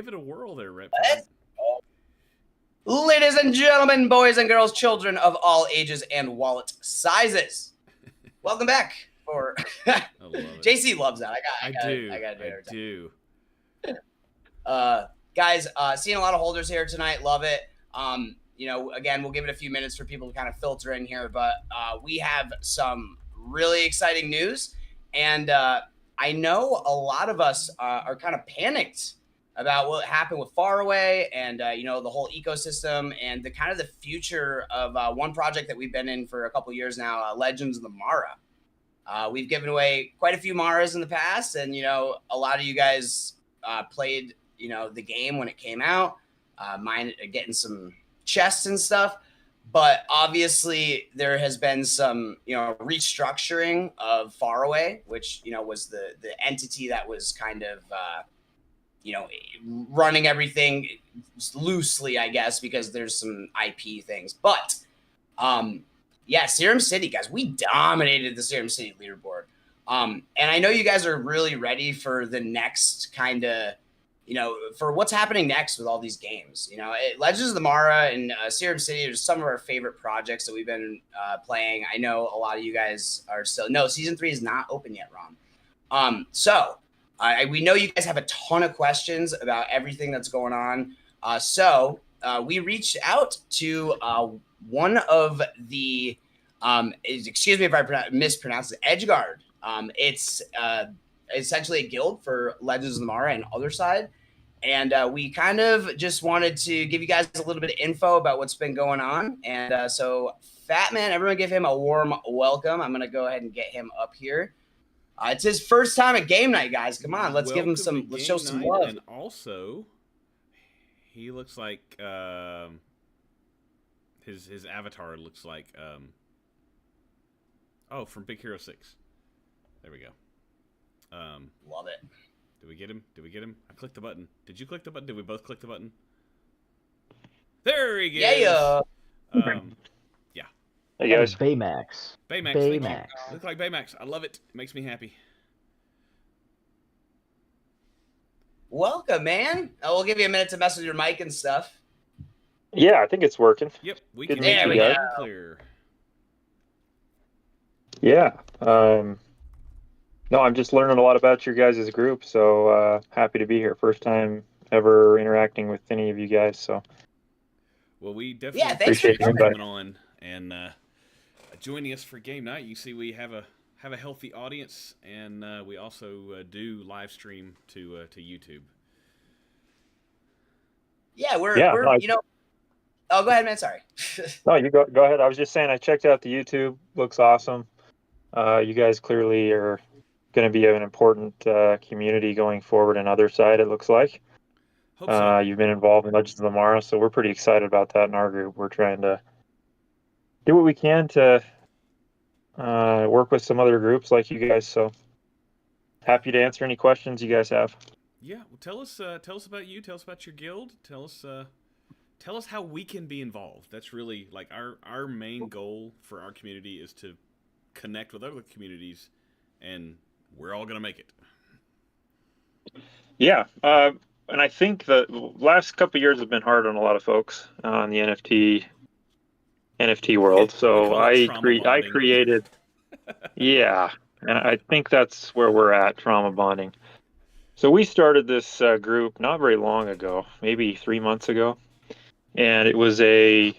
it a whirl there, Rep. Ladies and gentlemen, boys and girls, children of all ages and wallet sizes, welcome back. For JC loves that. I do. Guys, seeing a lot of holders here tonight. Love it. Again, we'll give it a few minutes for people to kind of filter in here, but we have some really exciting news, and I know a lot of us are kind of panicked about what happened with Faraway and, the whole ecosystem and the kind of the future of one project that we've been in for a couple years now, Legends of the Mara. We've given away quite a few Maras in the past, and, a lot of you guys played, the game when it came out, mine getting some chests and stuff. But obviously there has been some, restructuring of Faraway, which, was the entity that was kind of, running everything loosely, I guess, because there's some IP things. But, Serum City, guys, we dominated the Serum City leaderboard. And I know you guys are really ready for the next kind of, for what's happening next with all these games. Legends of the Mara and Serum City are some of our favorite projects that we've been playing. I know a lot of you guys are still... No, Season 3 is not open yet, Ron. We know you guys have a ton of questions about everything that's going on. So we reached out to one of the, excuse me if I mispronounce it, Edgeguard. It's essentially a guild for Legends of the Mara and Otherside. And we kind of just wanted to give you guys a little bit of info about what's been going on. And so Fat Man, everyone give him a warm welcome. I'm going to go ahead and get him up here. It's his first time at game night, guys. Come on, let's give him some. Let's show some love. And also, he looks like his avatar looks like from Big Hero 6. There we go. Love it. Did we get him? I clicked the button. Did you click the button? Did we both click the button? There he goes. Yeah. Hey guys. Baymax. Look like Baymax. I love it. It makes me happy. Welcome, man. We'll give you a minute to mess with your mic and stuff. Yeah, I think it's working. Yep, we Good can to hear meet you you clear. Yeah. No, I'm just learning a lot about your guys' group, so happy to be here. First time ever interacting with any of you guys, so. Well, we definitely appreciate you coming on and joining us for game night. You see, we have a healthy audience, and we also do live stream to YouTube. Yeah, we're Oh, go ahead, man. Sorry. No, you go ahead. I was just saying I checked out the YouTube. Looks awesome. You guys clearly are going to be an important community going forward on Otherside, it looks like. Hope so. You've been involved in Legends of the Mara, so we're pretty excited about that in our group. We're trying to do what we can to work with some other groups like you guys, so happy to answer any questions you guys have. Yeah, well, tell us about you. Tell us about your guild. Tell us how we can be involved. That's really like our main goal for our community is to connect with other communities, and we're all gonna make it. Yeah, and I think the last couple of years have been hard on a lot of folks on the NFT world. So I created, yeah, and I think that's where we're at, trauma bonding. So we started this group not very long ago, maybe 3 months ago, and it was the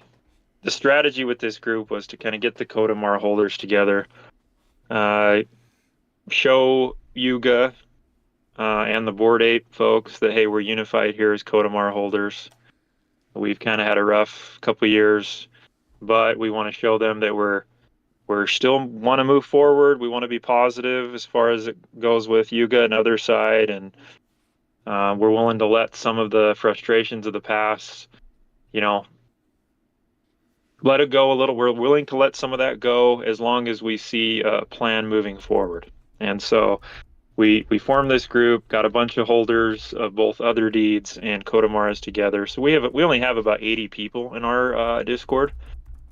strategy with this group was to kind of get the Code of Mara holders together, show Yuga and the Bored Ape folks that, hey, we're unified here as Code of Mara holders. We've kind of had a rough couple of years, but we want to show them that we're still want to move forward. We want to be positive as far as it goes with Yuga and Otherside, and we're willing to let some of the frustrations of the past, let it go a little. We're willing to let some of that go as long as we see a plan moving forward. And so we formed this group, got a bunch of holders of both Other Deeds and Code of Mara's together. So we only have about 80 people in our Discord,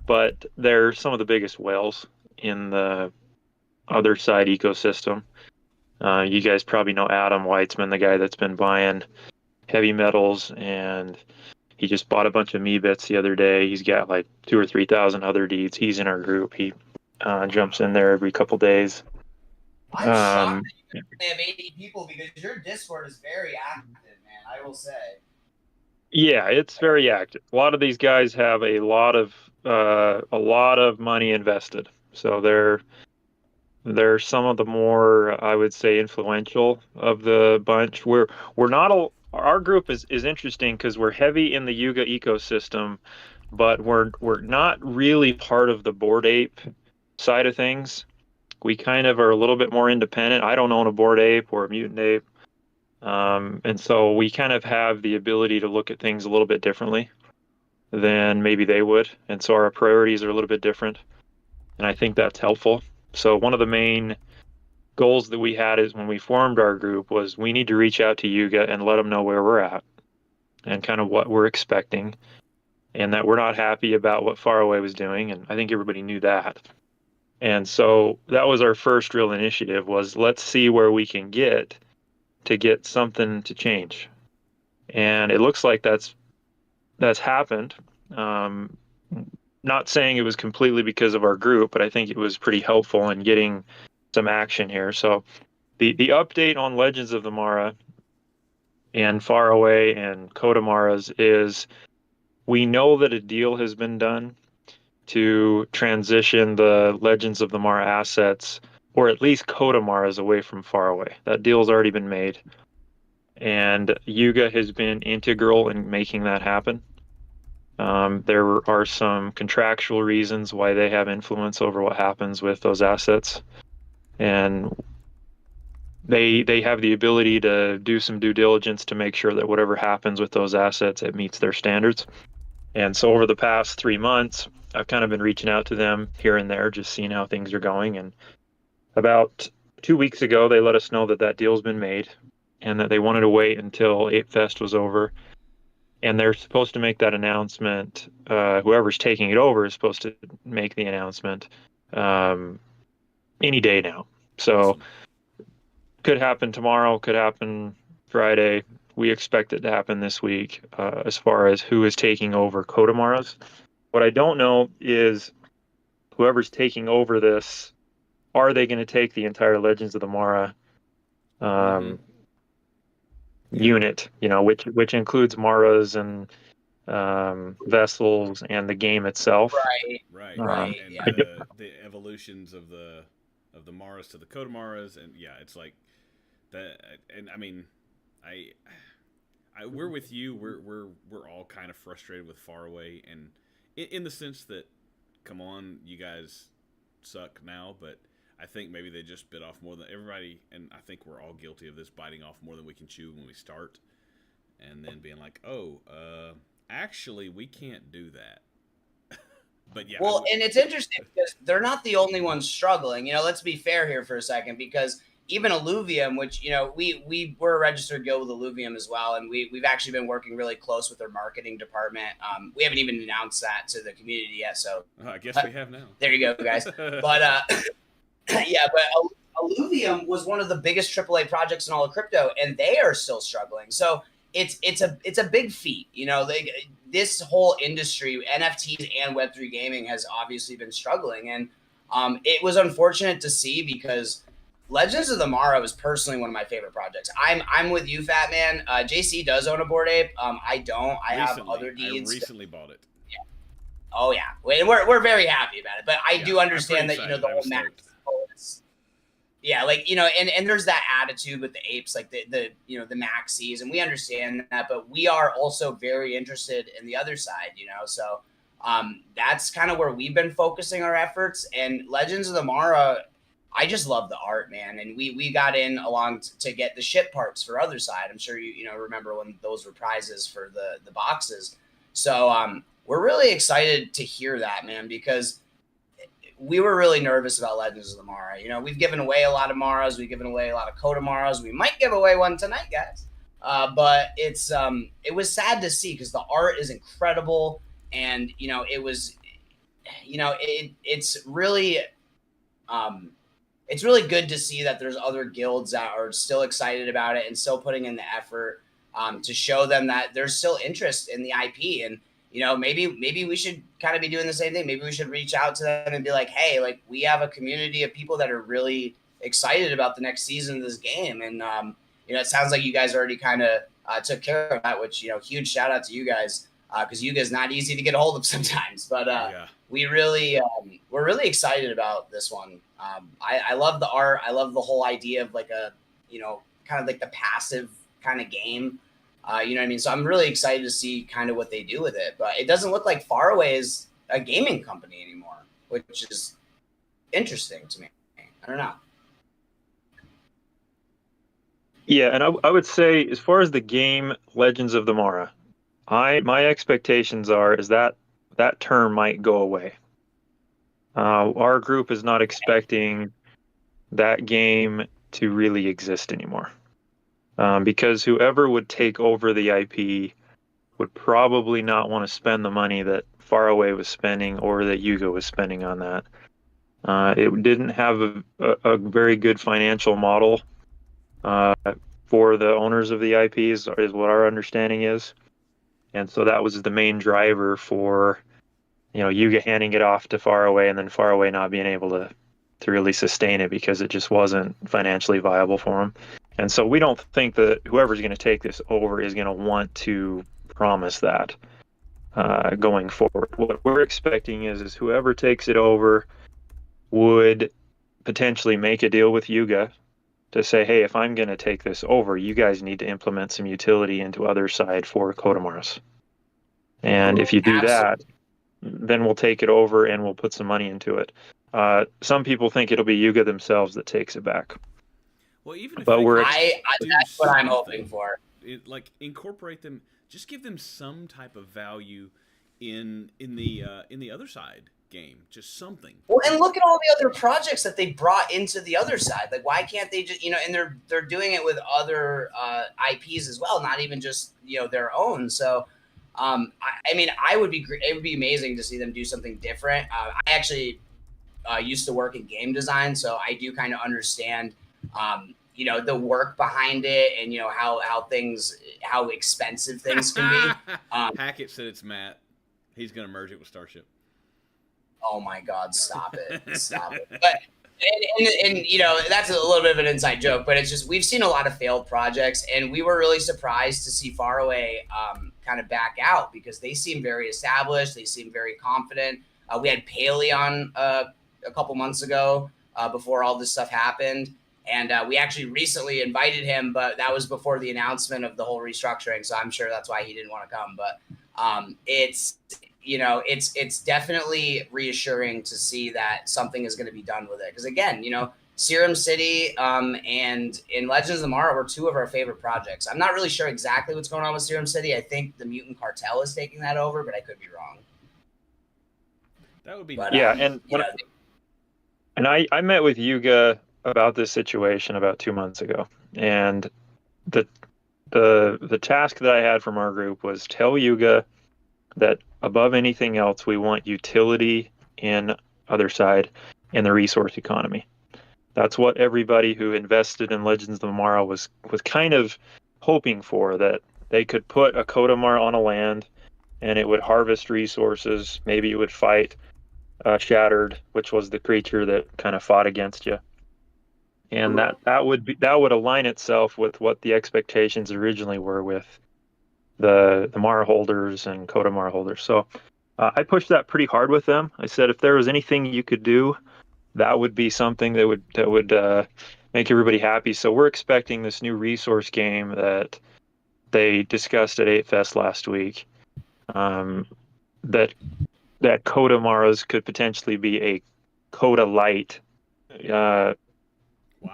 but they're some of the biggest whales in the Otherside ecosystem. You guys probably know Adam Weitzman, the guy that's been buying heavy metals, and he just bought a bunch of me bits the other day. He's got like 2,000 or 3,000 other deeds. He's in our group. He jumps in there every couple days. I'm shocked that you only have 80 people because your Discord is very active, man. I will say. Yeah, it's very active. A lot of these guys have a lot of money invested, so they're some of the more, I would say, influential of the bunch. We're not our group is interesting because we're heavy in the Yuga ecosystem, but we're not really part of the Bored Ape side of things. We kind of are a little bit more independent. I don't own a Bored Ape or a Mutant Ape. And so we kind of have the ability to look at things a little bit differently than maybe they would. And so our priorities are a little bit different. And I think that's helpful. So one of the main goals that we had is when we formed our group was we need to reach out to Yuga and let them know where we're at and kind of what we're expecting, and that we're not happy about what Faraway was doing. And I think everybody knew that. And so that was our first real initiative, was let's see where we can get to get something to change. And it looks like that's happened. Not saying it was completely because of our group, but I think it was pretty helpful in getting some action here. So the update on Legends of the Mara and Faraway and Kodamaras is we know that a deal has been done to transition the Legends of the Mara assets, or at least Kodamaras, away from Faraway. That deal's already been made. And Yuga has been integral in making that happen. There are some contractual reasons why they have influence over what happens with those assets. And they have the ability to do some due diligence to make sure that whatever happens with those assets, it meets their standards. And so over the past 3 months, I've kind of been reaching out to them here and there, just seeing how things are going. And about 2 weeks ago, they let us know that that deal's been made and that they wanted to wait until Ape Fest was over. And they're supposed to make that announcement. Whoever's taking it over is supposed to make the announcement any day now. So could happen tomorrow, could happen Friday. We expect it to happen this week as far as who is taking over Kodamaras. What I don't know is whoever's taking over this, are they going to take the entire Legends of the Mara unit, which includes Maras and vessels and the game itself. Right. And Yeah. the evolutions of the Maras to the Kodamaras, and yeah, it's like that. And I mean, we're with you. We're all kind of frustrated with Faraway, and in the sense that, come on, you guys suck now, but I think maybe they just bit off more than everybody, and I think we're all guilty of this, biting off more than we can chew when we start, and then being like, actually, we can't do that. But yeah. Well, and it's interesting because they're not the only ones struggling. Let's be fair here for a second, because even Illuvium, which, we were a registered guild with Illuvium as well, and we've actually been working really close with their marketing department. We haven't even announced that to the community yet, so I guess we have now. There you go, guys. But yeah, but Illuvium was one of the biggest AAA projects in all of crypto, and they are still struggling. So it's a big feat. This whole industry, NFTs and Web3 gaming, has obviously been struggling, and it was unfortunate to see, because Legends of the Mara was personally one of my favorite projects. I'm with you, Fat Man. JC does own a Bored Ape. I don't. I have other deeds. I recently bought it. Yeah. Oh yeah, we're very happy about it. But I do understand that the whole max. Yeah, and there's that attitude with the apes, like the maxis, and we understand that, but we are also very interested in the other side, so that's kind of where we've been focusing our efforts. And Legends of the Mara, I just love the art, man, and we got in along to get the ship parts for other side. I'm sure you remember when those were prizes for the boxes. So we're really excited to hear that, man, because we were really nervous about Legends of the Mara. We've given away a lot of Maras. We've given away a lot of Kodamaras. We might give away one tonight, guys. But it was sad to see, because the art is incredible. And, it was, it's really good to see that there's other guilds that are still excited about it and still putting in the effort. to show them that there's still interest in the IP. And, you know, maybe we should kind of be doing the same thing. Maybe we should reach out to them and be like, hey, like, we have a community of people that are really excited about the next season of this game. And, you know, it sounds like you guys already kind of took care of that, which, you know, huge shout out to you guys, because you guys not easy to get a hold of sometimes. But we really, we're really excited about this one. I love the art. I love the whole idea of like a, you know, kind of like the passive kind of game. You know what I mean? So I'm really excited to see kind of what they do with it. But it doesn't look like Faraway is a gaming company anymore, which is interesting to me. I don't know. Yeah, and I would say, as far as the game Legends of the Mara, my expectations is that that term might go away. Our group is not expecting that game to really exist anymore, because whoever would take over the IP would probably not want to spend the money that Faraway was spending or that Yuga was spending on that. It didn't have a very good financial model for the owners of the IPs, is what our understanding is. And so that was the main driver for, you know, Yuga handing it off to Faraway and then Faraway not being able to really sustain it because it just wasn't financially viable for them. And so we don't think that whoever's going to take this over is going to want to promise that going forward. What we're expecting is whoever takes it over would potentially make a deal with Yuga to say, hey, if I'm going to take this over, you guys need to implement some utility into other side for Kodomaris. And if you do that, then we'll take it over and we'll put some money into it. Some people think it'll be Yuga themselves that takes it back. Well, even if but that's what I'm hoping for. Like, incorporate them, just give them some type of value in the other side game, just something. Well, and look at all the other projects that they brought into the other side. Like, why can't they just, you know, and they're doing it with other IPs as well, not even just, you know, their own. So I mean, it would be amazing to see them do something different. I actually used to work in game design, so I do kind of understand you know, the work behind it and, you know, how expensive things can be. Hackett said it's Matt. He's gonna merge it with Starship. Oh my God! Stop it! Stop it! But and you know, that's a little bit of an inside joke, but it's just, we've seen a lot of failed projects, and we were really surprised to see Faraway kind of back out because they seem very established. They seem very confident. We had Paley on a couple months ago before all this stuff happened, and we actually recently invited him, but that was before the announcement of the whole restructuring. So I'm sure that's why he didn't want to come. But it's, you know, it's definitely reassuring to see that something is going to be done with it. Because again, you know, Serum City and in Legends of the Mara were two of our favorite projects. I'm not really sure exactly what's going on with Serum City. I think the Mutant Cartel is taking that over, but I could be wrong. That would be and I met with Yuga about this situation about 2 months ago, and the task that I had from our group was tell Yuga that above anything else, we want utility in other side in the resource economy. That's what everybody who invested in Legends of the Mara was kind of hoping for, that they could put a Kodomar on a land and it would harvest resources. Maybe it would fight Shattered, which was the creature that kind of fought against you. And that would align itself with what the expectations originally were with the Mara holders and Kodomar holders. So I pushed that pretty hard with them. I said, if there was anything you could do, that would be something that would make everybody happy. So we're expecting this new resource game that they discussed at 8Fest last week, that Kodomaras could potentially be a Coda Light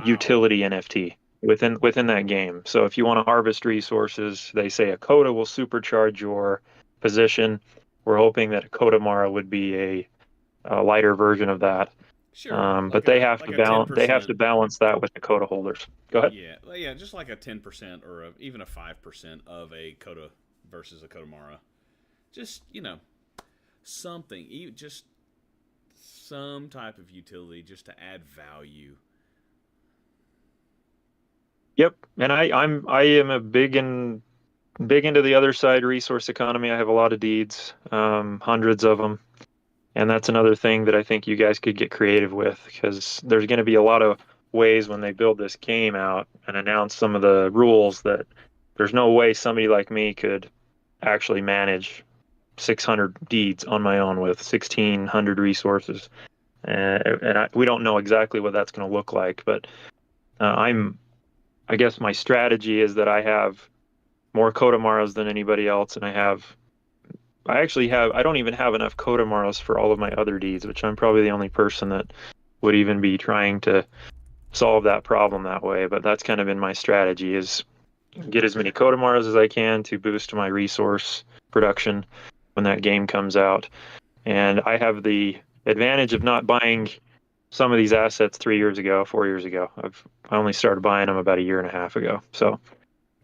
utility NFT within that game. So if you want to harvest resources, they say a Coda will supercharge your position. We're hoping that a Kodamara would be a lighter version of that. Sure. But they have to balance that with the Coda holders. Go ahead. Yeah, just like a 10% or even a 5% of a Coda versus a Kodamara. Just, you know, something, just some type of utility just to add value. Yep, and I am a big big into the other side resource economy. I have a lot of deeds, hundreds of them. And that's another thing that I think you guys could get creative with, because there's going to be a lot of ways when they build this game out and announce some of the rules that there's no way somebody like me could actually manage 600 deeds on my own with 1,600 resources. We don't know exactly what that's going to look like, but I guess my strategy is that I have more Kodamaras than anybody else, and I don't even have enough Kodamaras for all of my other deeds, which I'm probably the only person that would even be trying to solve that problem that way. But that's kind of been my strategy, is get as many Kodamaras as I can to boost my resource production when that game comes out. And I have the advantage of not buying some of these assets 4 years ago. I only started buying them about a year and a half ago. So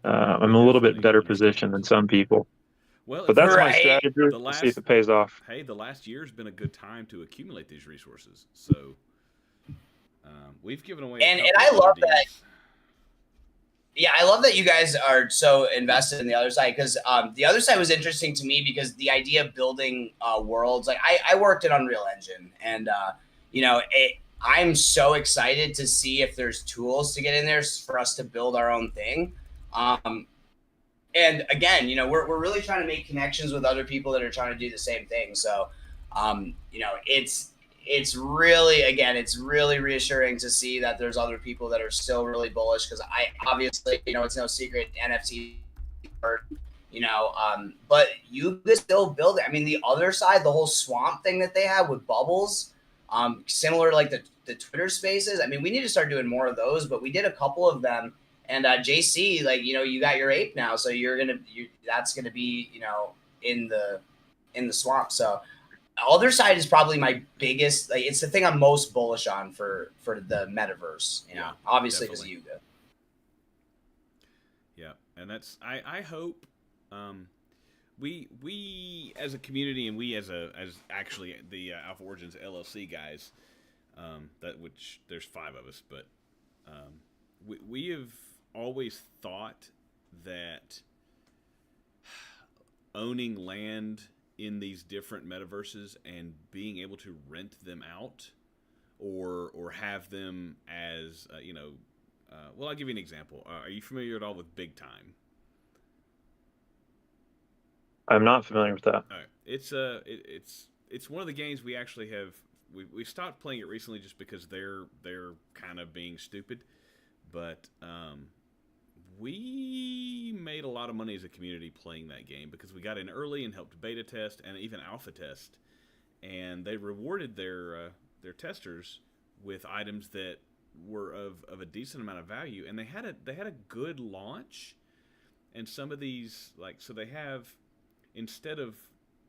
I'm a little bit better positioned than some people. Well, but that's my Right. strategy. We'll see if it pays off. Hey, the last year's been a good time to accumulate these resources. So we've given away. And I love that. Yeah, I love that you guys are so invested in the other side, because the other side was interesting to me because the idea of building worlds, like I worked in Unreal Engine, and I'm so excited to see if there's tools to get in there for us to build our own thing. And again, we're really trying to make connections with other people that are trying to do the same thing. So, it's really reassuring to see that there's other people that are still really bullish, because I obviously, it's no secret NFT, but you could still build it. I mean, the other side, the whole swamp thing that they have with bubbles, similar to like the Twitter spaces. I mean, we need to start doing more of those, but we did a couple of them. And JC, like, you got your ape now, so that's gonna be, in the swamp. So other side is probably my biggest, like, it's the thing I'm most bullish on for the metaverse, Yeah, obviously because definitely. Yuga. Yeah, and that's I hope we as a community, and we as actually the Alpha Origins LLC guys, which there's 5 of us, but we have always thought that owning land in these different metaverses and being able to rent them out or have them as well, I'll give you an example. Are you familiar at all with Big Time? I'm not familiar with that. All right. It's one of the games we actually have. We stopped playing it recently just because they're kind of being stupid, but we made a lot of money as a community playing that game because we got in early and helped beta test and even alpha test, and they rewarded their testers with items that were of a decent amount of value, and they had a good launch. And some of these, so they have, instead of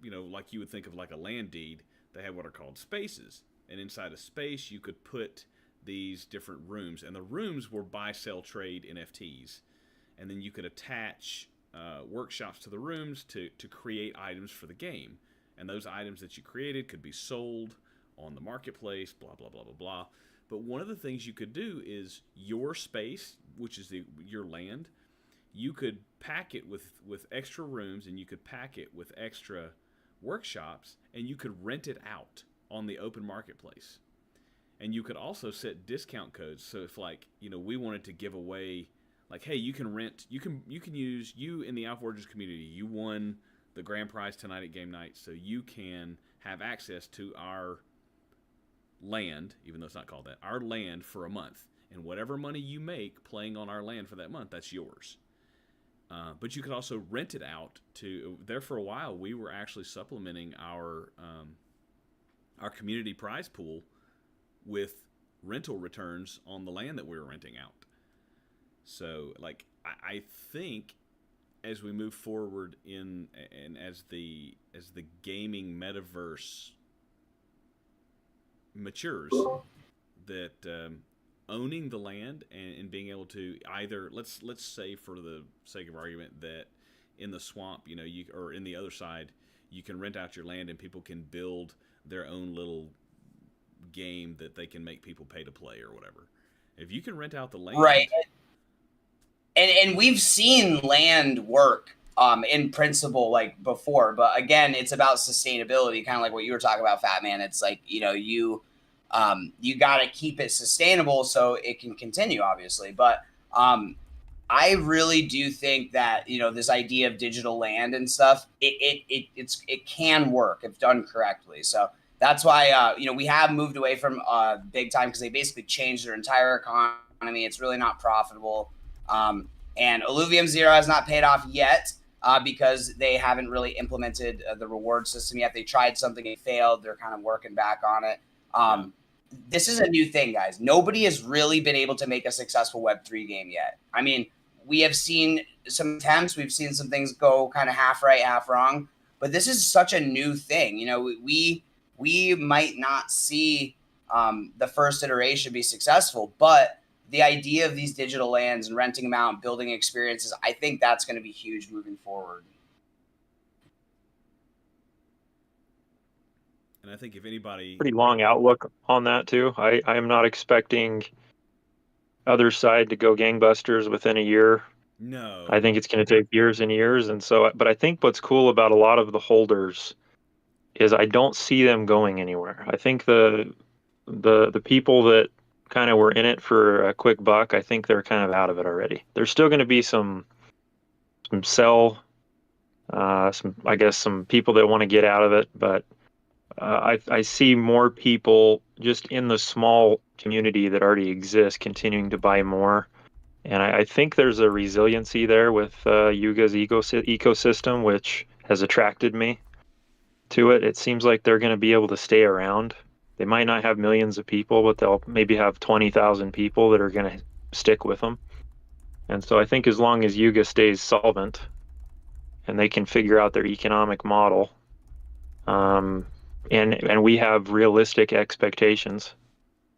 like you would think of like a land deed, they have what are called spaces, and inside a space you could put these different rooms, and the rooms were buy sell trade NFTs. And then you could attach workshops to the rooms to create items for the game. And those items that you created could be sold on the marketplace, blah, blah, blah, blah, blah. But one of the things you could do is your space, which is your land, you could pack it with extra rooms, and you could pack it with extra workshops, and you could rent it out on the open marketplace. And you could also set discount codes. So if we wanted to give away, like, hey, you can rent, you can use, you in the Alpha Origins community, you won the grand prize tonight at game night, so you can have access to our land, even though it's not called that, our land for a month. And whatever money you make playing on our land for that month, that's yours. But you could also rent it out there. For a while, we were actually supplementing our community prize pool with rental returns on the land that we were renting out. So, I think as we move forward and as the gaming metaverse matures, that owning the land and being able to either, let's say for the sake of argument that in the swamp, or in the other side, you can rent out your land and people can build their own little game that they can make people pay to play or whatever. If you can rent out the land, right? And we've seen land work in principle like before. But again, it's about sustainability, kind of like what you were talking about, Fat Man. It's like, you got to keep it sustainable so it can continue, obviously. But I really do think that, this idea of digital land and stuff, it can work if done correctly. So that's why, we have moved away from big time, because they basically changed their entire economy. It's really not profitable. And Illuvium Zero has not paid off yet because they haven't really implemented the reward system yet. They tried something, it failed. They're kind of working back on it. This is a new thing, guys. Nobody has really been able to make a successful Web3 game yet. I mean, we have seen some attempts. We've seen some things go kind of half right, half wrong. But this is such a new thing. We might not see the first iteration be successful, but the idea of these digital lands and renting them out and building experiences, I think that's going to be huge moving forward. And I think if anybody... Pretty long outlook on that, too. I am not expecting other side to go gangbusters within a year. No. I think it's going to take years and years. And so, but I think what's cool about a lot of the holders is I don't see them going anywhere. I think the people that kind of were in it for a quick buck, I think they're kind of out of it already. There's still going to be some people that want to get out of it, but I see more people just in the small community that already exists continuing to buy more. And I think there's a resiliency there with Yuga's ecosystem, which has attracted me to it. It seems like they're going to be able to stay around. They might not have millions of people, but they'll maybe have 20,000 people that are going to stick with them. And so I think as long as Yuga stays solvent and they can figure out their economic model, and we have realistic expectations.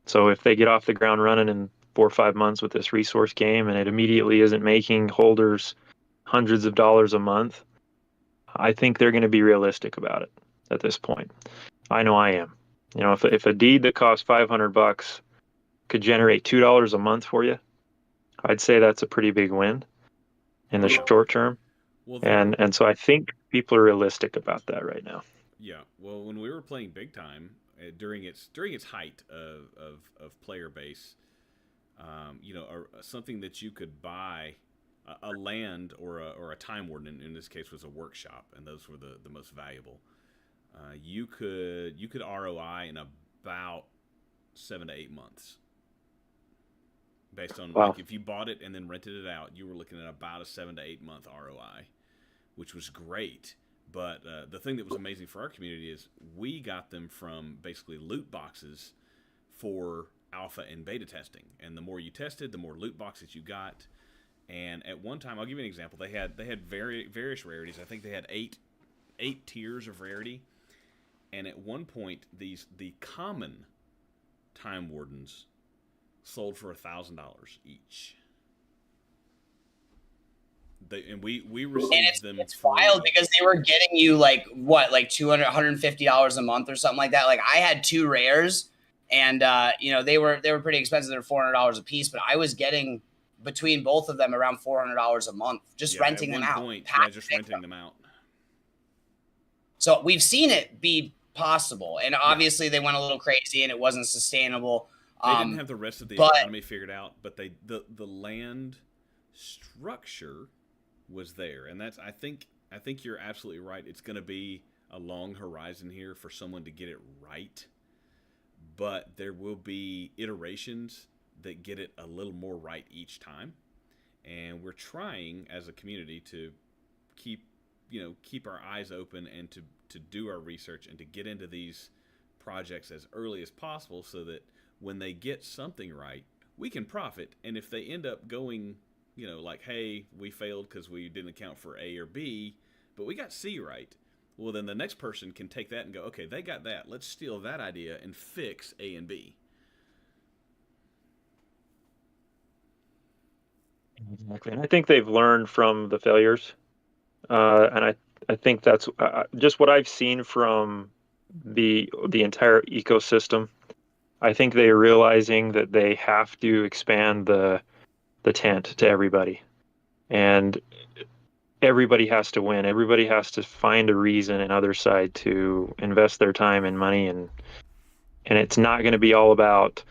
So if they get off the ground running in 4 or 5 months with this resource game and it immediately isn't making holders hundreds of dollars a month, I think they're going to be realistic about it at this point. I know I am. If a deed that costs $500 could generate $2 a month for you, I'd say that's a pretty big win in the short term. Well, and so I think people are realistic about that right now. Yeah. Well, when we were playing big time during its height of player base, something that you could buy, a land or a time warden in this case was a workshop, and those were the most valuable. You could ROI in about 7 to 8 months, based on Wow. like if you bought it and then rented it out, you were looking at about a 7 to 8 month ROI, which was great. But the thing that was amazing for our community is we got them from basically loot boxes for alpha and beta testing, and the more you tested, the more loot boxes you got. And at one time, I'll give you an example. They had various rarities. I think they had eight tiers of rarity. And at one point, the common time wardens sold for $1,000 each. We received them. It's wild because they were getting you like $200, $150 a month or something like that. Like I had 2 rares, and they were pretty expensive. They were $400 a piece, but I was getting between both of them around $400 a month just renting them out. Just renting them out. So we've seen it be possible, and obviously they went a little crazy and it wasn't sustainable. They didn't have the rest of the economy figured out, but the land structure was there, and that's I think you're absolutely right. It's going to be a long horizon here for someone to get it right, but there will be iterations that get it a little more right each time, and we're trying as a community to keep our eyes open and to do our research and to get into these projects as early as possible so that when they get something right, we can profit. And if they end up going, like, hey, we failed because we didn't account for A or B, but we got C right, well, then the next person can take that and go, okay, they got that. Let's steal that idea and fix A and B. Exactly. And I think they've learned from the failures. And I think that's just what I've seen from the entire ecosystem. I think they're realizing that they have to expand the tent to everybody, and everybody has to win. Everybody has to find a reason in other side to invest their time and money, and it's not going to be all about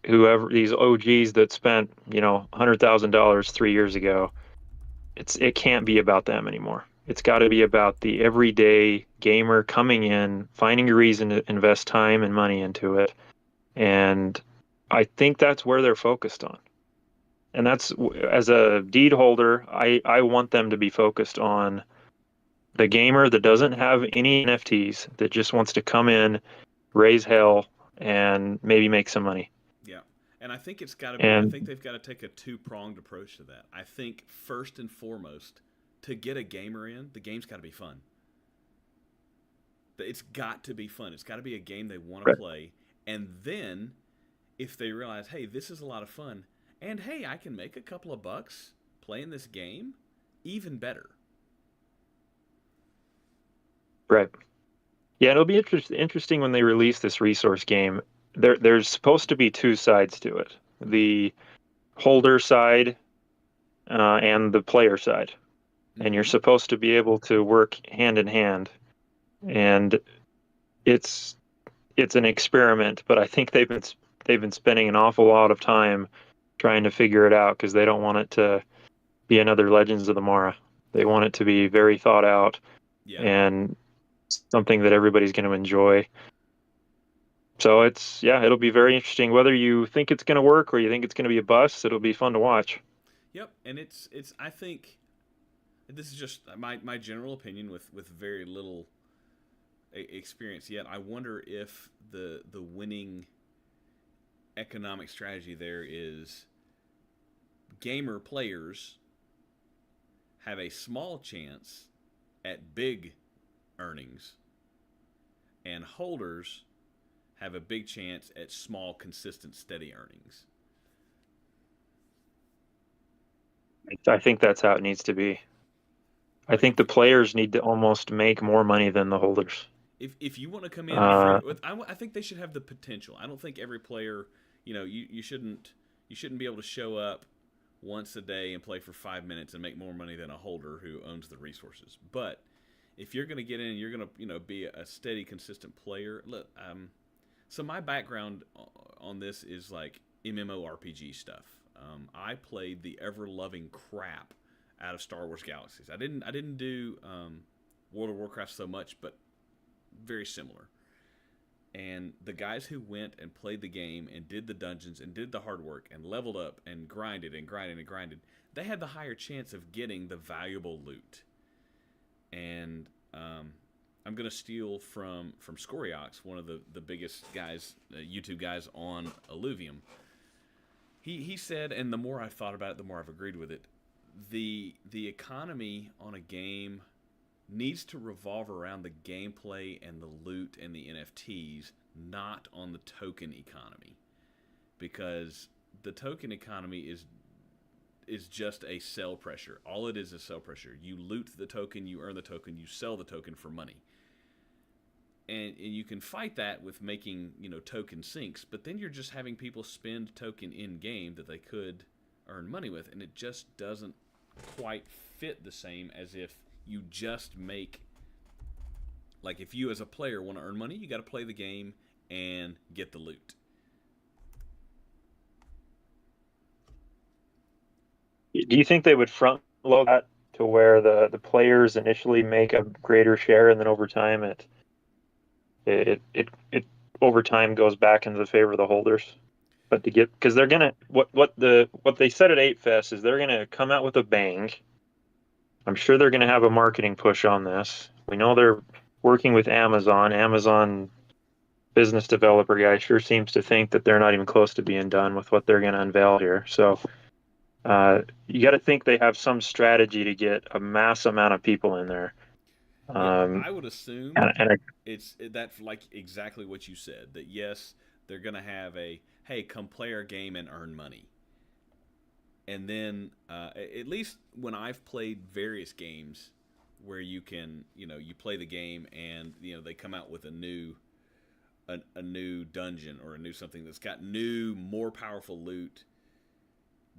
whoever these OGs that spent, $100,000 3 years ago. It can't be about them anymore. It's got to be about the everyday gamer coming in, finding a reason to invest time and money into it. And I think that's where they're focused on. And that's, as a deed holder, I want them to be focused on the gamer that doesn't have any NFTs, that just wants to come in, raise hell, and maybe make some money. Yeah. And I think it's got to be, I And think they've got to take a two-pronged approach to that. I think first and foremost, to get a gamer in, the game's got to be fun. It's got to be fun. It's got to be a game they want to Right. play. And then if they realize, hey, this is a lot of fun, and hey, I can make a couple of bucks playing this game, even better. right. Yeah, it'll be interesting when they release this resource game. There's supposed to be two sides to it: the holder side and the player side, and you're Mhm. supposed to be able to work hand in hand. And it's an experiment, but I think they've been spending an awful lot of time trying to figure it out because they don't want it to be another Legends of the Mara. They want it to be very thought out Yeah. and something that everybody's going to enjoy. So it'll be very interesting. Whether you think it's going to work or you think it's going to be a bust, it'll be fun to watch. Yep. And it's I think this is just my general opinion with very little experience yet. I wonder if the winning economic strategy there is gamer players have a small chance at big earnings, and holders have a big chance at small, consistent, steady earnings. I think that's how it needs to be. I Like think the players need to almost make more money than the holders. if you want to come in Uh, free, I think they should have the potential. I don't think every player, you shouldn't be able to show up once a day and play for 5 minutes and make more money than a holder who owns the resources. But if you're going to get in, you're going to be a steady, consistent player. Look, so my background on this is like MMORPG stuff. I played the ever loving crap out of Star Wars Galaxies. I didn't do World of Warcraft so much, but very similar. And the guys who went and played the game and did the dungeons and did the hard work and leveled up and grinded and grinded and grinded, they had the higher chance of getting the valuable loot. And I'm going to steal from Scoriox, one of the biggest guys, YouTube guys on Illuvium. He said, and the more I've thought about it, the more I've agreed with it. The economy on a game needs to revolve around the gameplay and the loot and the NFTs, not on the token economy, because the token economy is just a sell pressure. All it is sell pressure. You loot the token, you earn the token, you sell the token for money. And you can fight that with making, token sinks, but then you're just having people spend token in game that they could earn money with, and it just doesn't quite fit the same as if you just make, like, if you as a player want to earn money, you got to play the game and get the loot. do you think they would front load that to where the players initially make a greater share, and then over time it over time goes back into the favor of the holders? But because they're gonna what they said at 8 Fest is they're gonna come out with a bang. I'm sure they're gonna have a marketing push on this. We know they're working with Amazon. Amazon business developer guy sure seems to think that they're not even close to being done with what they're gonna unveil here. So you got to think they have some strategy to get a mass amount of people in there. Yeah, I would assume And that's like exactly what you said. That yes, they're gonna have a hey, come play our game and earn money. And then at least when I've played various games where you can you play the game and they come out with a new dungeon or a new something that's got new more powerful loot,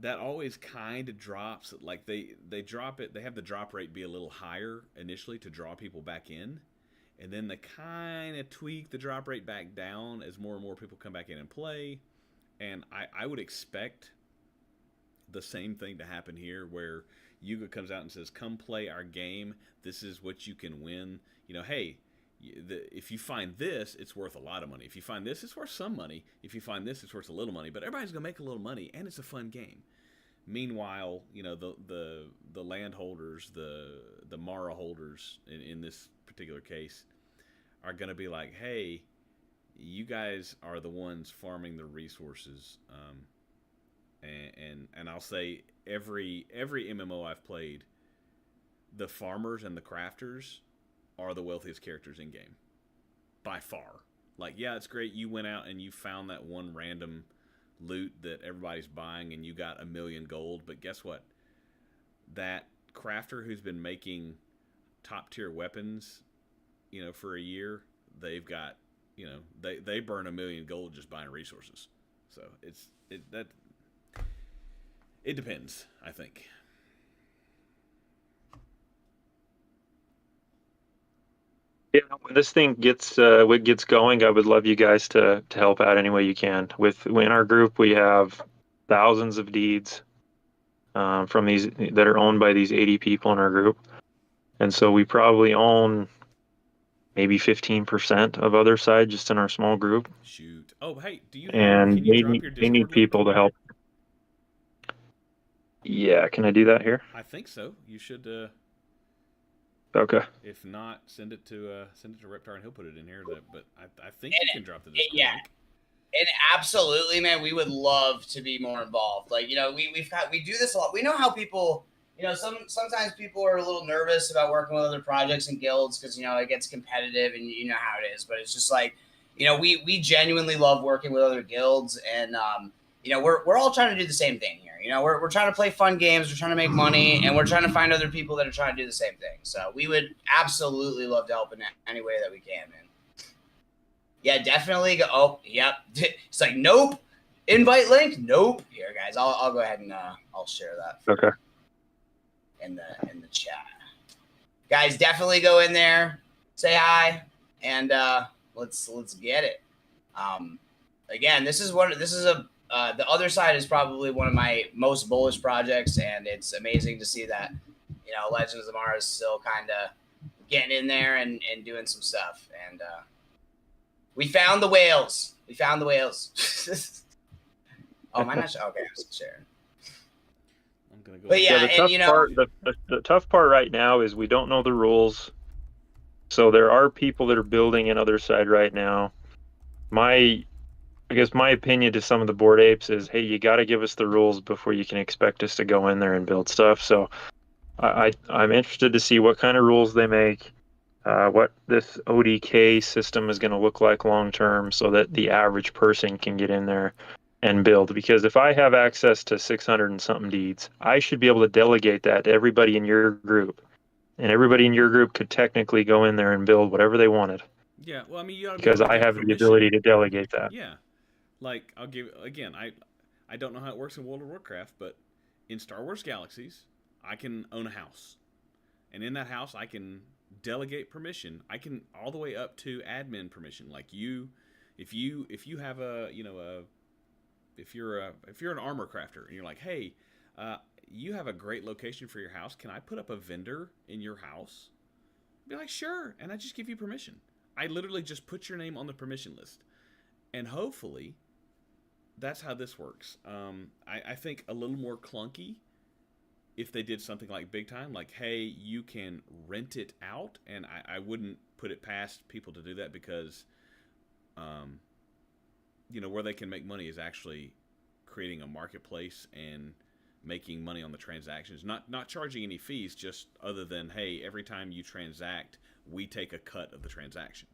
that always kind of drops. Like they drop it. They have the drop rate be a little higher initially to draw people back in, and then they kind of tweak the drop rate back down as more and more people come back in and play. And I would expect the same thing to happen here, where Yuga comes out and says, "Come play our game. This is what you can win. Hey, if you find this, it's worth a lot of money. If you find this, it's worth some money. If you find this, it's worth a little money. But everybody's gonna make a little money, and it's a fun game." Meanwhile, the landholders, the Mara holders in this particular case, are gonna be like, "Hey, you guys are the ones farming the resources." And I'll say every MMO I've played, the farmers and the crafters are the wealthiest characters in game by far. Like, yeah, it's great you went out and you found that one random loot that everybody's buying and you got 1,000,000 gold, but guess what? That crafter who's been making top tier weapons, for a year, they've got, they burn 1,000,000 gold just buying resources. So it depends, I think. Yeah, when this thing gets going, I would love you guys to help out any way you can. In our group, we have thousands of deeds from these that are owned by these 80 people in our group, and so we probably own maybe 15% of other side just in our small group. Shoot. Oh, hey, And can you drop your Discord they need link? people to help. Yeah, can I do that here? I think so. You should. Okay. If not, send it to Reptar and he'll put it in here. But I think you can drop the Discord yeah. link. And absolutely, man, we would love to be more involved. Like, we do this a lot. We know how people, sometimes people are a little nervous about working with other projects and guilds because, it gets competitive and you know how it is. But it's just like, we genuinely love working with other guilds, and we're all trying to do the same thing here. We're trying to play fun games, we're trying to make money, and we're trying to find other people that are trying to do the same thing. So we would absolutely love to help in any way that we can, man. Yeah, definitely go. Oh, yep. It's like, nope. Invite link. Nope. Here, guys. I'll go ahead and I'll share that. Okay. In the chat, guys, definitely go in there, say hi, and let's get it. Again, the other side is probably one of my most bullish projects, and it's amazing to see that Legends of Mara is still kind of getting in there and doing some stuff. And we found the whales. Oh, am I not sure? Okay, I was sharing. I'm gonna go. But yeah, the tough part right now is we don't know the rules. So there are people that are building in other side right now. I guess my opinion to some of the board apes is, hey, you got to give us the rules before you can expect us to go in there and build stuff. So I'm interested to see what kind of rules they make, what this ODK system is going to look like long term, so that the average person can get in there and build. Because if I have access to 600 and something deeds, I should be able to delegate that to everybody in your group, and everybody in your group could technically go in there and build whatever they wanted. Yeah, well, I mean, because I have the ability to delegate that. Yeah. Like, I'll give, again, I don't know how it works in World of Warcraft, but in Star Wars Galaxies, I can own a house. And in that house, I can delegate permission. I can all the way up to admin permission. Like, if you have if you're an armor crafter and you're like, hey, you have a great location for your house. Can I put up a vendor in your house? I'd be like, sure. And I just give you permission. I literally just put your name on the permission list. And hopefully, that's how this works. I think a little more clunky if they did something like Big Time, like, hey, you can rent it out. And I wouldn't put it past people to do that because, where they can make money is actually creating a marketplace and making money on the transactions. Not charging any fees, just other than, hey, every time you transact, we take a cut of the transaction.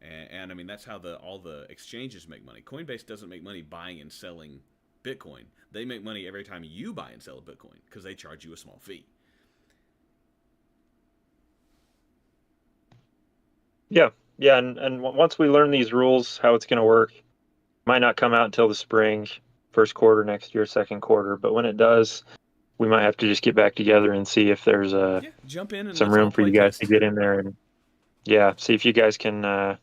And I mean, that's how all the exchanges make money. Coinbase doesn't make money buying and selling Bitcoin. They make money every time you buy and sell a Bitcoin because they charge you a small fee. Yeah, and once we learn these rules, how it's going to work, might not come out until the spring. first quarter next year, second quarter. But when it does, we might have to just get back together and see if there's jump in and some let's all room for play you guys test. to get in there and see if you guys can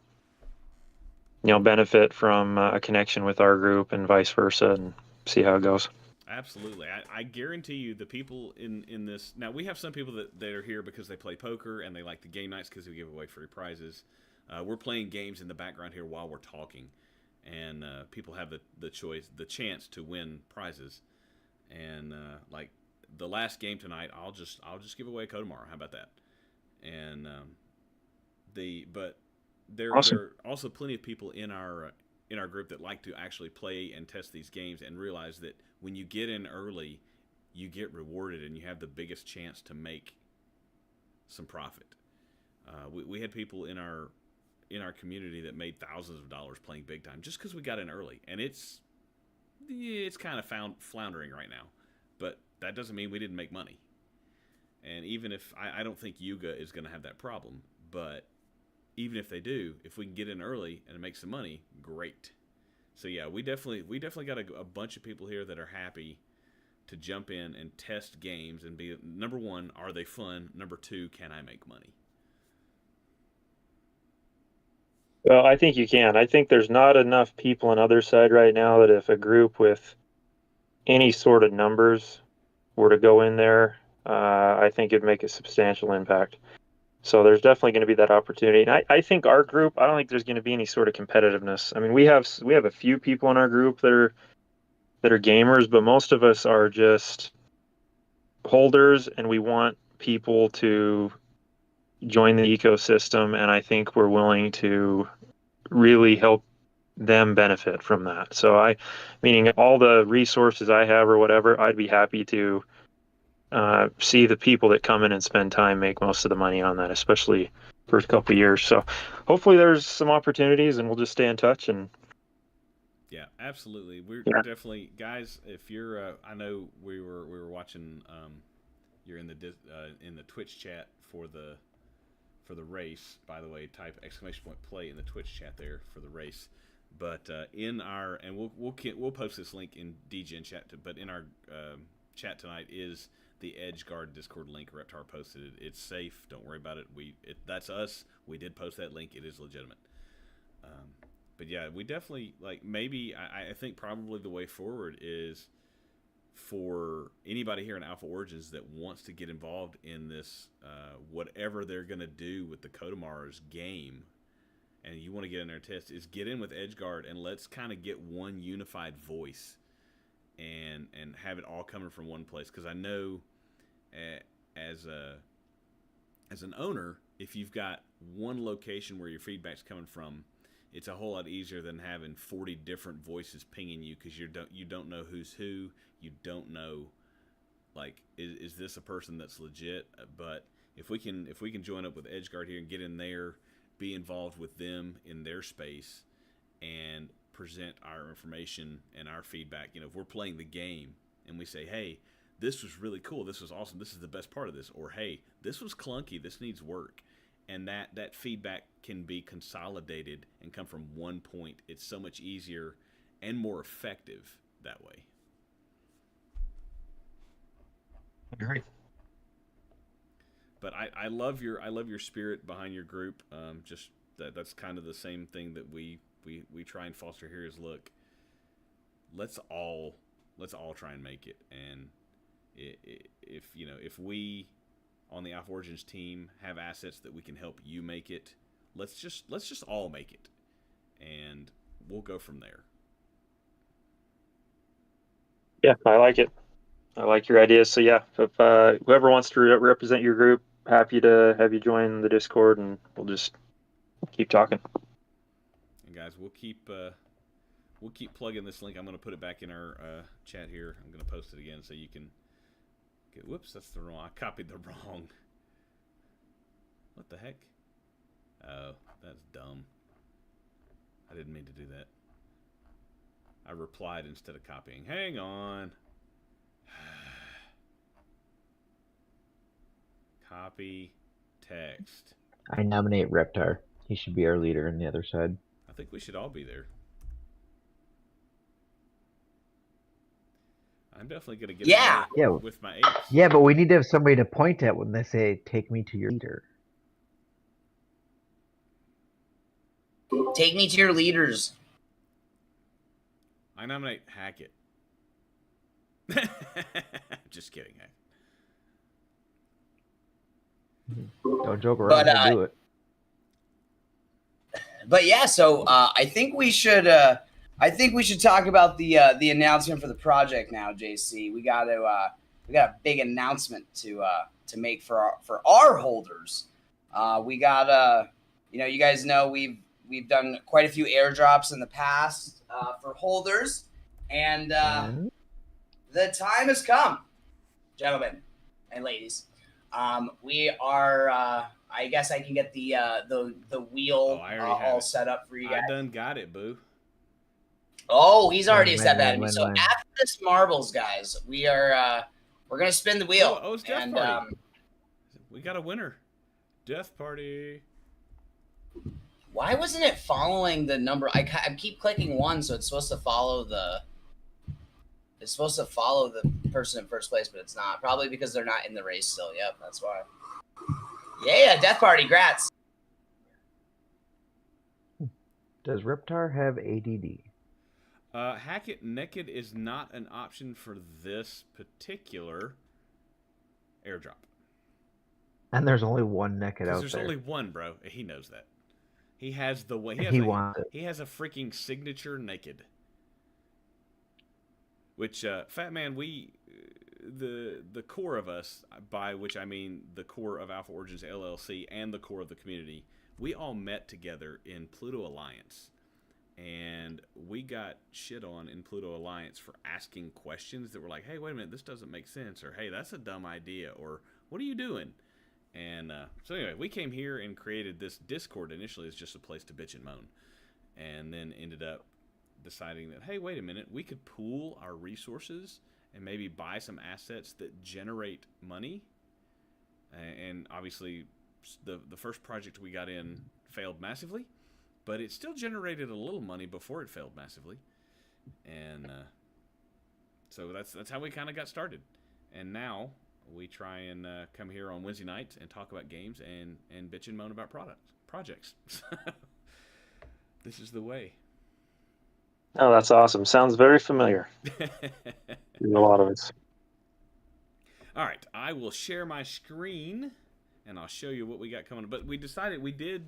benefit from a connection with our group and vice versa, and see how it goes. Absolutely. I guarantee you the people in this... Now, we have some people that are here because they play poker and they like the game nights because we give away free prizes. We're playing games in the background here while we're talking. And people have the chance to win prizes. And like the last game tonight, I'll just give away a Kodomar. How about that? And there are also plenty of people in our group that like to actually play and test these games and realize that when you get in early, you get rewarded and you have the biggest chance to make some profit. We had people in our community that made thousands of dollars playing big time just because we got in early, and it's kind of floundering right now, but that doesn't mean we didn't make money. And even if I don't think Yuga is going to have that problem, but even if they do, if we can get in early and make some money, great. So yeah, we definitely got a bunch of people here that are happy to jump in and test games and be, number one, are they fun? Number two, can I make money? Well, I think you can. I think there's not enough people on other side right now that if a group with any sort of numbers were to go in there, I think it'd make a substantial impact. So there's definitely going to be that opportunity. And I think our group, I don't think there's going to be any sort of competitiveness. I mean, we have a few people in our group that are gamers, but most of us are just holders, and we want people to join the ecosystem, and I think we're willing to really help them benefit from that. So meaning all the resources I have or whatever, I'd be happy to see the people that come in and spend time make most of the money on that, especially first couple of years. So hopefully there's some opportunities, and we'll just stay in touch. And yeah, absolutely. We're definitely, guys. If you're, I know we were watching. You're in the Twitch chat for the race. By the way, type !play in the Twitch chat there for the race. But in our, and we'll post this link in DGen chat. But in our chat tonight is the EdgeGuard Discord link. Reptar posted it. It's safe. Don't worry about it. That's us. We did post that link. It is legitimate. But yeah, we definitely, like, maybe I think probably the way forward is for anybody here in Alpha Origins that wants to get involved in this, whatever they're going to do with the Kodomar's game, and you want to get in there and test, is get in with EdgeGuard and let's kind of get one unified voice and have it all coming from one place. Because I know as an owner, if you've got one location where your feedback's coming from, it's a whole lot easier than having 40 different voices pinging you, because you don't know who's who. You don't know, like, is this a person that's legit? But if we can join up with EdgeGuard here and get in there, be involved with them in their space, and present our information and our feedback. If we're playing the game and we say, hey, this was really cool, this was awesome, this is the best part of this, or hey, this was clunky, this needs work, and that feedback can be consolidated and come from one point. It's so much easier and more effective that way. Agree. But I love your spirit behind your group. Just that's kind of the same thing that we try and foster here. Is, look, let's all try and make it. And if we on the Alpha Origins team have assets that we can help you make it, let's just all make it, and we'll go from there. Yeah, I like it. I like your ideas. So yeah, if whoever wants to represent your group, happy to have you join the Discord, and we'll just keep talking. And guys, we'll keep plugging this link. I'm going to put it back in our chat here. I'm going to post it again so you can get. Whoops, that's the wrong. I copied the wrong. What the heck? Oh, that's dumb. I didn't mean to do that. I replied instead of copying. Hang on. Copy text. I nominate Reptar. He should be our leader on the other side. I think we should all be there. I'm definitely gonna get Yeah. in there Yeah. with my apes. Yeah, but we need to have somebody to point at when they say, "Take me to your leader." Take me to your leaders. I nominate Hackett. Just kidding, Hackett. Don't joke around. But, He'll do it. But yeah, so I think we should talk about the announcement for the project now, JC. We got a big announcement to make for our holders. We got you guys know we've done quite a few airdrops in the past for holders, and the time has come, gentlemen and ladies. We are. I guess I can get the wheel all set up for you guys. I done got it, boo. Oh, he's already a step Win, ahead of me. win, So win. after this marbles, guys, we're gonna spin the wheel. Oh, it's Death Party. We got a winner. Death Party. Why wasn't it following the number? I keep clicking 1, so it's supposed to follow the. It's supposed to follow the person in first place, but it's not. Probably because they're not in the race still. Yep, that's why. Yeah, Death Party, grats. Does Riptar have ADD? Hackett Naked is not an option for this particular airdrop. And there's only one naked out There's there. only one, bro. He knows that. He has the way. He wants it. He has a freaking signature naked. Which Fat Man, the core of us, by which I mean the core of Alpha Origins LLC and the core of the community, we all met together in Pluto Alliance. And we got shit on in Pluto Alliance for asking questions that were like, hey, wait a minute, this doesn't make sense. Or, hey, that's a dumb idea. Or, what are you doing? And so anyway, we came here and created this Discord initially as just a place to bitch and moan. And then ended up deciding that, hey, wait a minute, we could pool our resources and maybe buy some assets that generate money. And obviously, the first project we got in failed massively. But it still generated a little money before it failed massively, and so that's how we kind of got started. And now we try and come here on Wednesday nights and talk about games and bitch and moan about projects. This is the way. Oh, that's awesome. Sounds very familiar. A lot of it. All right, I will share my screen and I'll show you what we got coming. But we decided we did.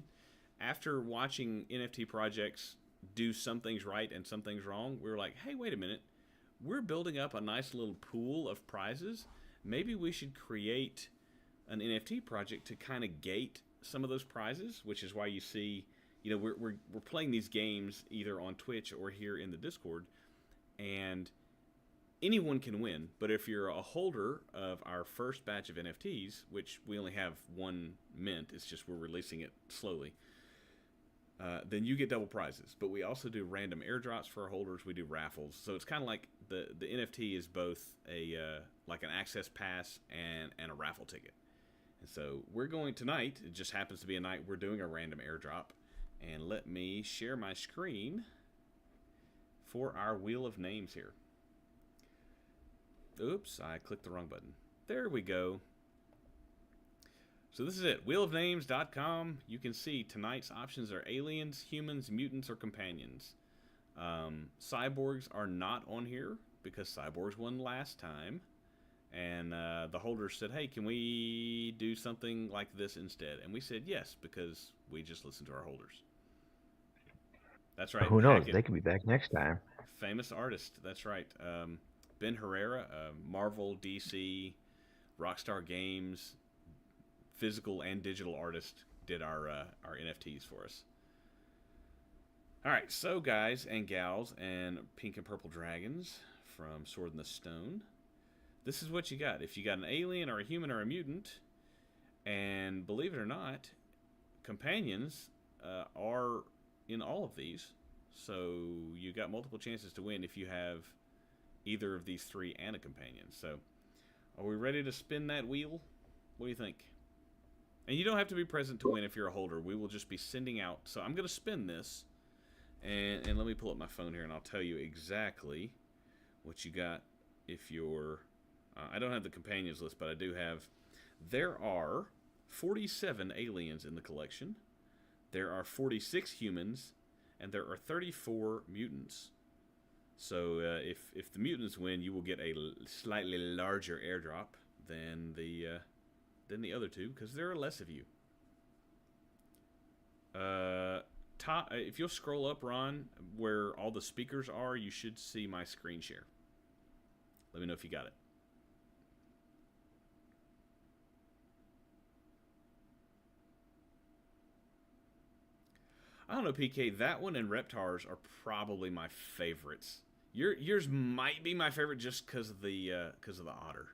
After watching NFT projects do some things right and some things wrong, we were like, hey, wait a minute. We're building up a nice little pool of prizes. Maybe we should create an NFT project to kind of gate some of those prizes, which is why you see, you know, we're playing these games either on Twitch or here in the Discord, and anyone can win. But if you're a holder of our first batch of NFTs, which we only have one mint, it's just we're releasing it slowly, then you get double prizes. But we also do random airdrops for our holders. We do raffles. So it's kind of like the NFT is both a like an access pass and a raffle ticket. And so we're going tonight. It just happens to be a night we're doing a random airdrop. And let me share my screen for our wheel of names here. Oops, I clicked the wrong button. There we go. So this is it, wheelofnames.com. You can see tonight's options are aliens, humans, mutants, or companions. Cyborgs are not on here because cyborgs won last time. And the holders said, hey, can we do something like this instead? And we said yes, because we just listened to our holders. That's right. Who knows? Hackett, They could be back next time. famous artist, that's right. Ben Herrera, Marvel, DC, Rockstar Games, physical and digital artist, did our NFTs for us. All right, so guys and gals and pink and purple dragons from Sword in the Stone, this is what you got. If you got an alien or a human or a mutant, and believe it or not, companions are in all of these, so you got multiple chances to win if you have either of these three and a companion. So are we ready to spin that wheel? What do you think? And you don't have to be present to win if you're a holder. We will just be sending out. So I'm going to spin this. And let me pull up my phone here and I'll tell you exactly what you got if you're... I don't have the companions list, but I do have... There are 47 aliens in the collection. There are 46 humans, and there are 34 mutants. So if the mutants win, you will get a slightly larger airdrop than the other two, because there are less of you. If you'll scroll up, Ron, where all the speakers are, you should see my screen share. Let me know if you got it. I don't know, PK. That one and Reptars are probably my favorites. Yours might be my favorite just because of the otter.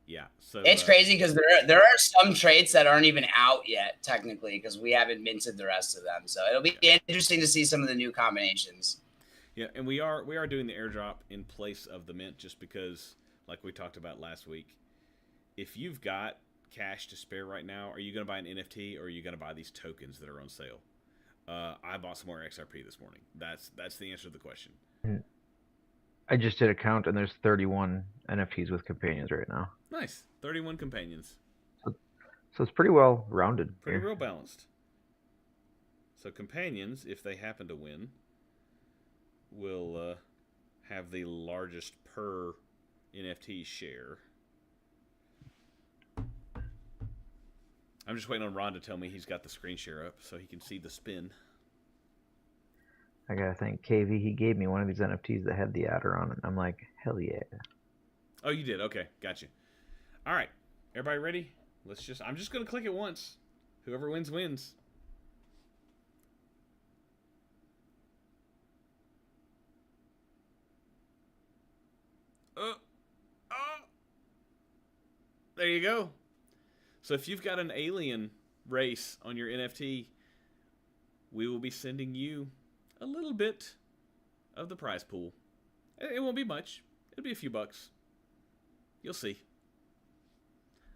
Yeah, so It's crazy because there are some traits that aren't even out yet technically because we haven't minted the rest of them. So it'll be interesting to see some of the new combinations. Yeah, and we are doing the airdrop in place of the mint just because, like we talked about last week, if you've got cash to spare right now, are you going to buy an NFT or are you going to buy these tokens that are on sale? I bought some more XRP this morning. That's the answer to the question. I just did a count, and there's 31 NFTs with companions right now. Nice, 31 companions. So it's pretty well rounded. Pretty here. real balanced. So companions, if they happen to win, will have the largest per NFT share. I'm just waiting on Ron to tell me he's got the screen share up so he can see the spin. I gotta thank KV. He gave me one of these NFTs that had the adder on it. I'm like, hell yeah. Oh, you did? Okay, gotcha. All right, everybody ready? I'm just gonna click it once. Whoever wins, wins. There you go. So if you've got an alien race on your NFT, we will be sending you a little bit of the prize pool. It won't be much. It'll be a few bucks. You'll see.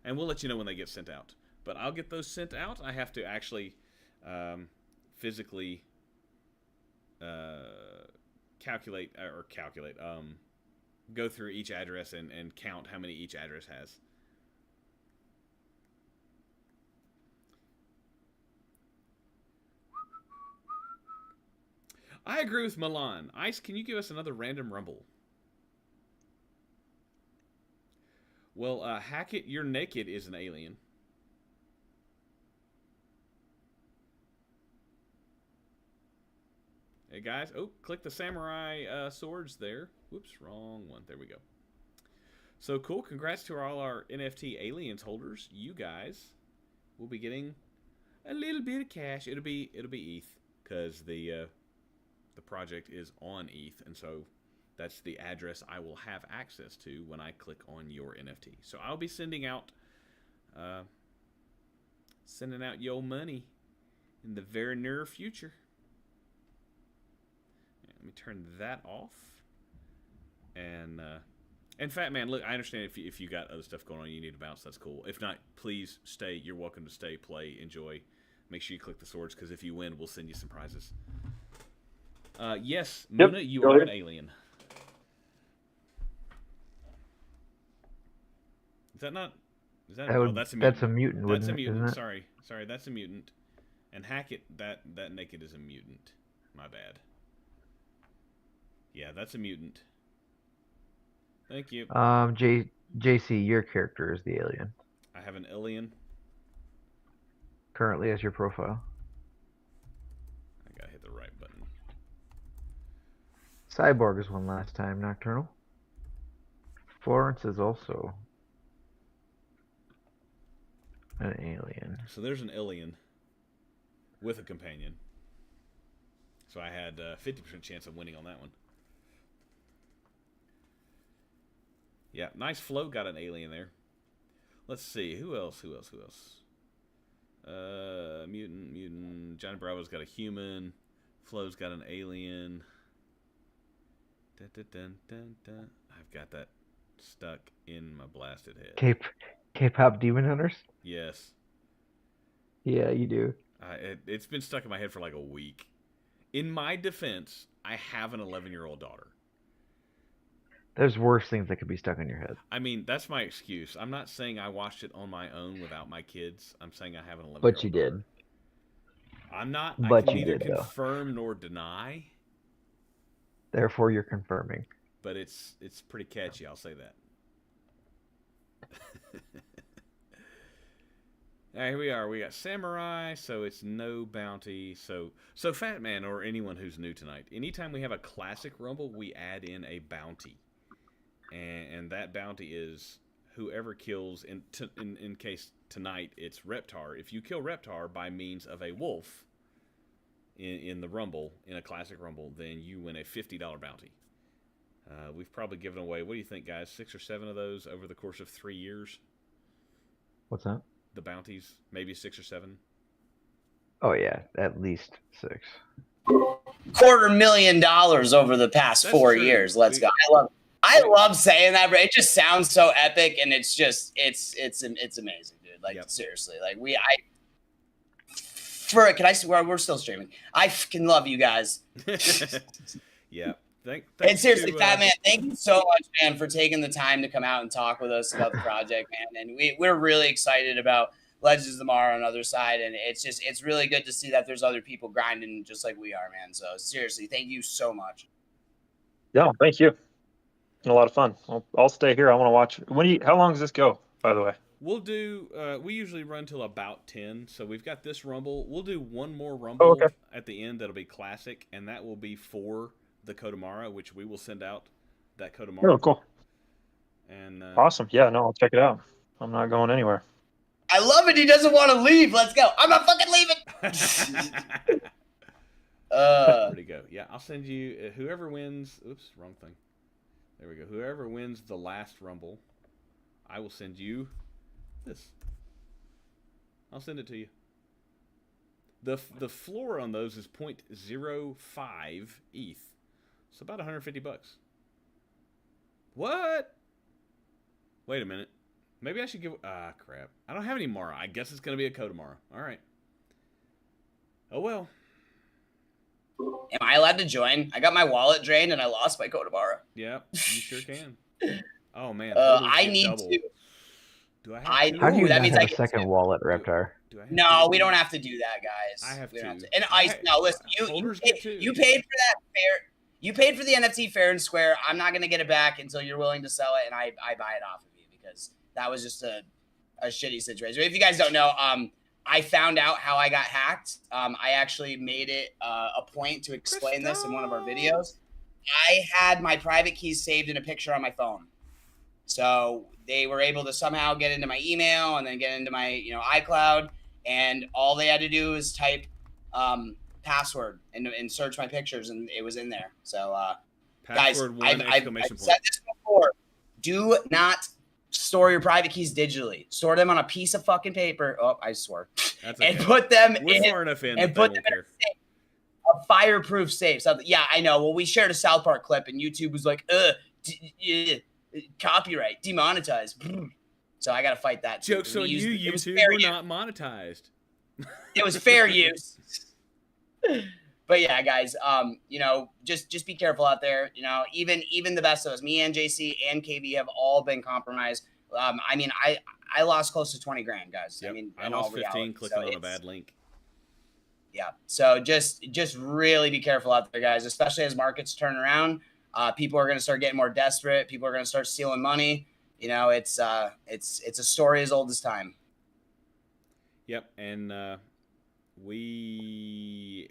And we'll let you know when they get sent out. But I'll get those sent out. I have to actually physically go through each address and count how many each address has. I agree with Milan. Ice, can you give us another random rumble? Well, Hackett, you're naked is an alien. Hey, guys. Oh, click the samurai swords there. Whoops, wrong one. There we go. So cool. Congrats to all our NFT aliens holders. You guys will be getting a little bit of cash. It'll be ETH because the project is on ETH, and so that's the address I will have access to when I click on your NFT. So I'll be sending out your money in the very near future. Let me turn that off. And Fat Man, look, I understand if you got other stuff going on, you need to bounce. That's cool. If not, please stay. You're welcome to stay, play, enjoy. Make sure you click the swords because if you win, we'll send you some prizes. Yes, Yep, Muna, you go are ahead. an alien. Is that not? Is that? Oh, that's a mutant. That's a mutant. That's a wouldn't it, mutant. isn't it? Sorry, that's a mutant. And Hackett, that naked is a mutant. My bad. Yeah, that's a mutant. Thank you. JC, your character is the alien. I have an alien. Currently as your profile. I gotta hit the right button. Cyborg is one last time, Nocturnal. Florence is also an alien. So there's an alien with a companion. So I had a 50% chance of winning on that one. Yeah, nice flow. Got an alien there. Let's see. Who else? Mutant. Johnny Bravo's got a human. Flo's got an alien. Dun, dun, dun, dun, dun. I've got that stuck in my blasted head. K-pop Demon Hunters? Yes. Yeah, you do. It's been stuck in my head for like a week. In my defense, I have an 11-year-old daughter. There's worse things that could be stuck in your head. I mean, that's my excuse. I'm not saying I watched it on my own without my kids. I'm saying I have an 11-year-old But you daughter. did. I'm not. I But can you neither did, though. confirm nor deny, Therefore, you're confirming. but it's pretty catchy. I'll say that. All right, here we are. We got samurai, so it's no bounty. So Fat Man or anyone who's new tonight, anytime we have a classic rumble, we add in a bounty, and that bounty is whoever kills. In case tonight it's Reptar. If you kill Reptar by means of a wolf in the rumble, in a classic rumble, then you win a $50 bounty. We've probably given away, what do you think, guys? 6 or 7 of those over the course of 3 years. What's that? The bounties, maybe 6 or 7. Oh yeah, at least 6. $250,000 over the past That's 4 true. years. Let's go. I love saying that, but it just sounds so epic, and it's just it's amazing, dude. Like, Yep. seriously, like we're still streaming. I fucking love you guys. Yeah. And seriously, Fat Man, thank you so much, man, for taking the time to come out and talk with us about the project, man. And we're really excited about Legends of Tomorrow on the other side. And it's really good to see that there's other people grinding just like we are, man. So seriously, thank you so much. Yeah, thank you. Been a lot of fun. I'll stay here. I want to watch. How long does this go, by the way? We'll do. We usually run till about 10, so we've got this rumble. We'll do one more rumble at the end. That'll be classic, and that will be for the Kodomara, which we will send out that Kodomara. Oh, cool. And awesome. Yeah, no, I'll check it out. I'm not going anywhere. I love it. He doesn't want to leave. Let's go. I'm not fucking leaving. There we go. Yeah, I'll send you whoever wins. Oops, wrong thing. There we go. Whoever wins the last rumble, I will send you this. I'll send it to you. The floor on those is 0.05 ETH. So about $150. What? Wait a minute. Maybe I should give... crap. I don't have any Mara. I guess it's going to be a Kodomara. All right. Oh, well. Am I allowed to join? I got my wallet drained and I lost my Kodomara. Yeah, you sure can. Oh, man. I need double. to... Do I have I two? How do you That not means have I a get second two. wallet, Reptar? Do I have No, two? we don't have to do that, guys. I have we don't two. to. And listen, you Holders paid, get two. you paid for that fair. You paid for the NFT fair and square. I'm not gonna get it back until you're willing to sell it, and I buy it off of you because that was just a shitty situation. If you guys don't know, I found out how I got hacked. I actually made it a point to explain this in one of our videos. I had my private keys saved in a picture on my phone, so they were able to somehow get into my email and then get into my iCloud, and all they had to do was type password and search my pictures, and it was in there. So Password guys, one, I've exclamation said point. this before. Do not store your private keys digitally. Store them on a piece of fucking paper. Oh, I swore. That's okay. And put them We're in far enough in and that put they them won't in a care. safe, a fireproof safe. Something. Yeah, I know. Well, we shared a South Park clip, and YouTube was like, copyright, demonetized. So I got to fight that. too. Jokes on We you, used- it was YouTube. fair We're use. not monetized. It was fair use. But yeah, guys, just be careful out there. Even the best of us, me and JC and KB have all been compromised. I mean, I lost close to 20 grand, guys. Yep. I mean, I in lost all 15 reality. clicking So on a it's- bad link. Yeah. So just really be careful out there, guys, especially as markets turn around. People are going to start getting more desperate. People are going to start stealing money. It's a story as old as time. Yep, and we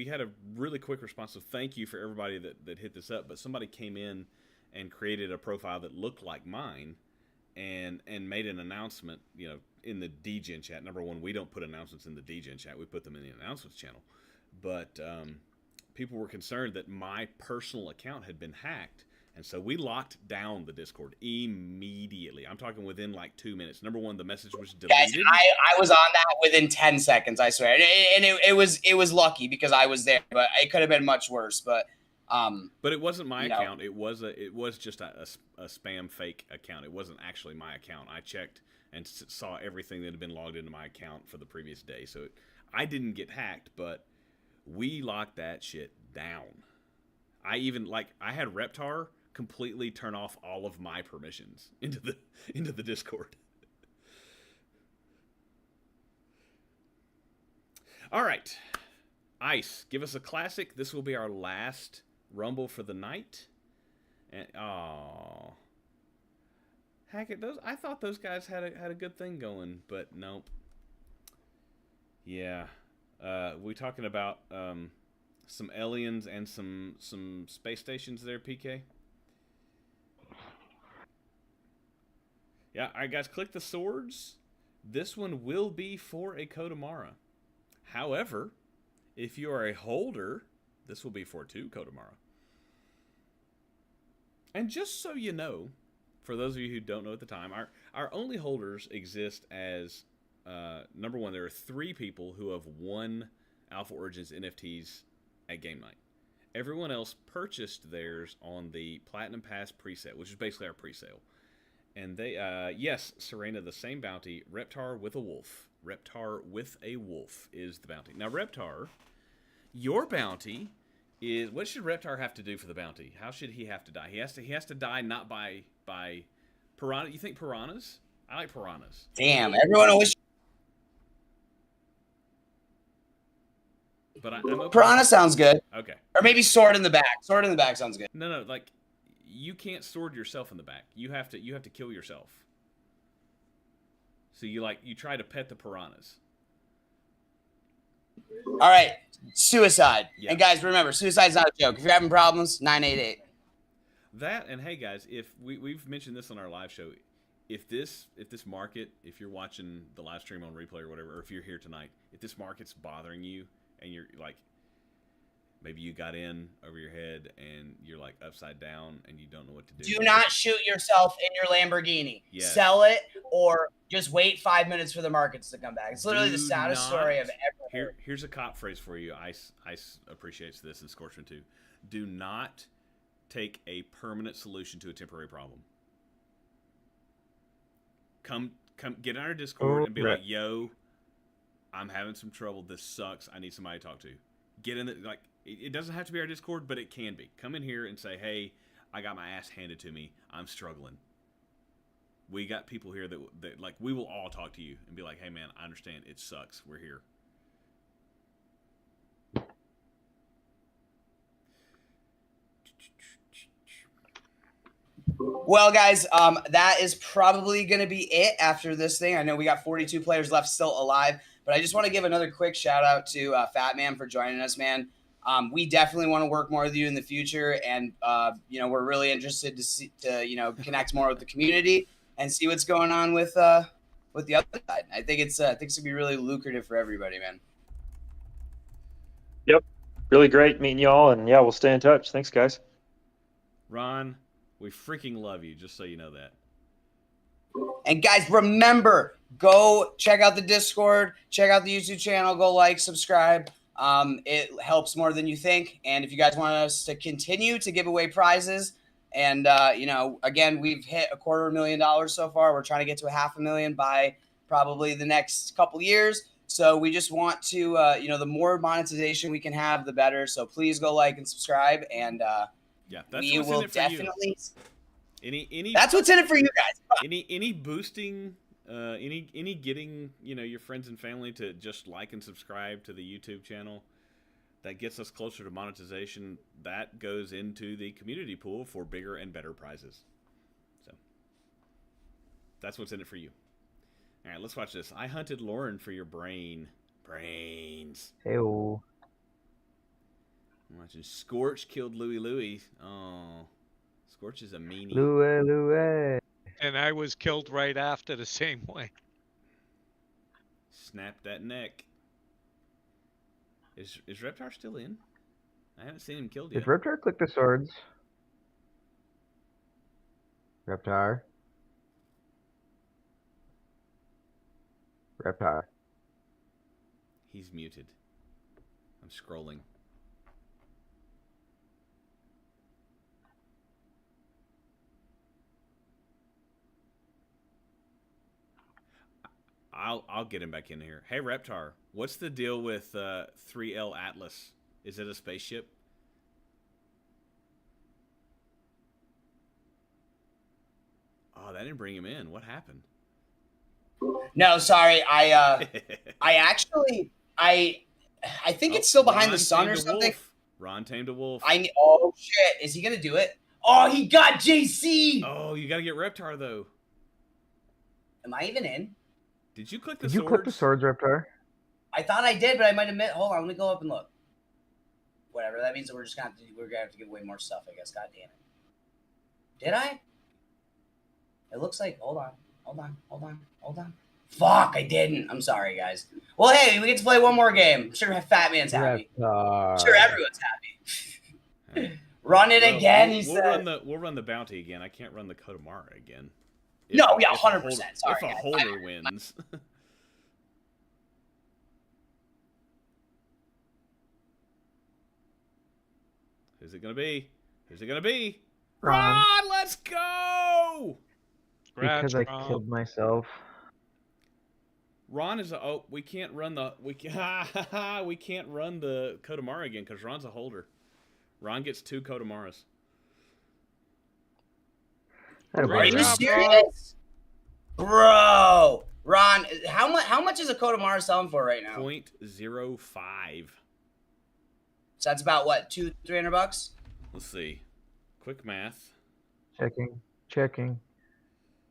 had a really quick response. So thank you for everybody that hit this up. But somebody came in and created a profile that looked like mine, and made an announcement. In the DGen chat. Number one, we don't put announcements in the DGen chat. We put them in the announcements channel. But people were concerned that my personal account had been hacked. And so we locked down the Discord immediately. I'm talking within like 2 minutes. Number one, the message was Guys, deleted. I was on that within 10 seconds, I swear. And it was lucky because I was there, but it could have been much worse. But it wasn't my account. It was just a spam fake account. It wasn't actually my account. I checked and saw everything that had been logged into my account for the previous day. So I didn't get hacked, but we locked that shit down. I had Reptar completely turn off all of my permissions into the Discord. All right, Ice, give us a classic. This will be our last Rumble for the night. And Hackett, I thought those guys had a good thing going, but nope. Yeah, we talking about some aliens and some space stations there, PK. Yeah, all right, guys, click the swords. This one will be for a Kodamara. However, if you are a holder, this will be for 2 Kodamara. And just so you know, for those of you who don't know at the time, our only holders exist as, number one, there are 3 people who have won Alpha Origins NFTs at Game Night. Everyone else purchased theirs on the Platinum Pass preset, which is basically our presale. And they, yes, Serena, the same bounty, Reptar with a wolf. Reptar with a wolf is the bounty. Now, Reptar, your bounty is, what should Reptar have to do for the bounty? How should he have to die? He has to die not by piranha. You think piranhas? I like piranhas. Damn, everyone always. But I'm okay. Piranha sounds good. Okay. Or maybe sword in the back. Sword in the back sounds good. No, like you can't sword yourself in the back. You have to kill yourself. So you try to pet the piranhas. All right, suicide. Yeah. And guys, remember, suicide's not a joke. If you're having problems, 988. That, and hey guys, if we've mentioned this on our live show, if this market, if you're watching the live stream on replay or whatever, or if you're here tonight, if this market's bothering you and you're like, maybe you got in over your head and you're like upside down and you don't know what to do. Do not shoot yourself in your Lamborghini. Yes. Sell it or just wait 5 minutes for the markets to come back. It's literally the Do saddest not- story I've ever heard. Here's a cop phrase for you. Ice appreciates this, and Scorchman too. Do not take a permanent solution to a temporary problem. Come get on our Discord and be like, yo, I'm having some trouble. This sucks. I need somebody to talk to. Get in the, it doesn't have to be our Discord, but it can be. Come in here and say, hey, I got my ass handed to me. I'm struggling. We got people here that we will all talk to you and be like, hey man, I understand. It sucks. We're here. Well, guys, that is probably going to be it after this thing. I know we got 42 players left still alive, but I just want to give another quick shout out to Fat Man for joining us, man. We definitely want to work more with you in the future, and we're really interested to connect more with the community and see what's going on with the other side. I think it's gonna be really lucrative for everybody, man. Yep, really great meeting y'all, and yeah, we'll stay in touch. Thanks, guys. Ron, we freaking love you, just so you know that. And guys, remember, go check out the Discord, check out the YouTube channel, go like, subscribe. It helps more than you think. And if you guys want us to continue to give away prizes, and again, we've hit $250,000 so far. We're trying to get to $500,000 by probably the next couple years. So we just want to, the more monetization we can have, the better. So please go like and subscribe, and yeah, that's we what's will in it for definitely. Any That's what's in it for you guys. any boosting, any getting your friends and family to just like and subscribe to the YouTube channel, that gets us closer to monetization. That goes into the community pool for bigger and better prizes. So that's what's in it for you. All right, let's watch this. I hunted Lauren for your brains. Hey-o. I'm watching Scorch killed Louie. Oh, Scorch is a meanie. Louie. And I was killed right after the same way. Snap that neck. Is Reptar still in? I haven't seen him killed yet. Did Reptar click the swords? Reptar. He's muted. I'm scrolling. I'll get him back in here. Hey Reptar, what's the deal with 3L Atlas? Is it a spaceship? Oh, that didn't bring him in. What happened? No, sorry. I think it's still behind Ron the sun tamed or a something. wolf. Ron tamed a wolf. Oh shit! Is he gonna do it? Oh, he got JC. Oh, you got to get Reptar though. Am I even in? Did you click the Did you swords? click the swords, Reptar? I thought I did, but I might have missed. Hold on, let me go up and look. Whatever. That means that we're gonna have to give away more stuff, I guess. God damn it. Did I? It looks like. Hold on. Fuck! I didn't. I'm sorry, guys. Well, hey, we get to play one more game. I'm sure Fat Man's happy. Reptar. I'm sure everyone's happy. Run it Well, again, we'll, he we'll said. run the we'll run the bounty again. I can't run the Kodomara again. No, yeah, if a 100%. holder- Sorry, if a guys. holder wins. Who's it gonna be? Who's it gonna be? Ron. Ron, let's go! Congrats, Because I Ron. killed myself. Ron is a we can't run the we can't run the Kodomara again because Ron's a holder. Ron gets 2 Kodomaras. That'll be Are you Great alright. job, serious? Bro. Ron, how much is a Kodomara selling for right now? 0.05. So that's about what, $200-300? Let's see. Quick math. Checking.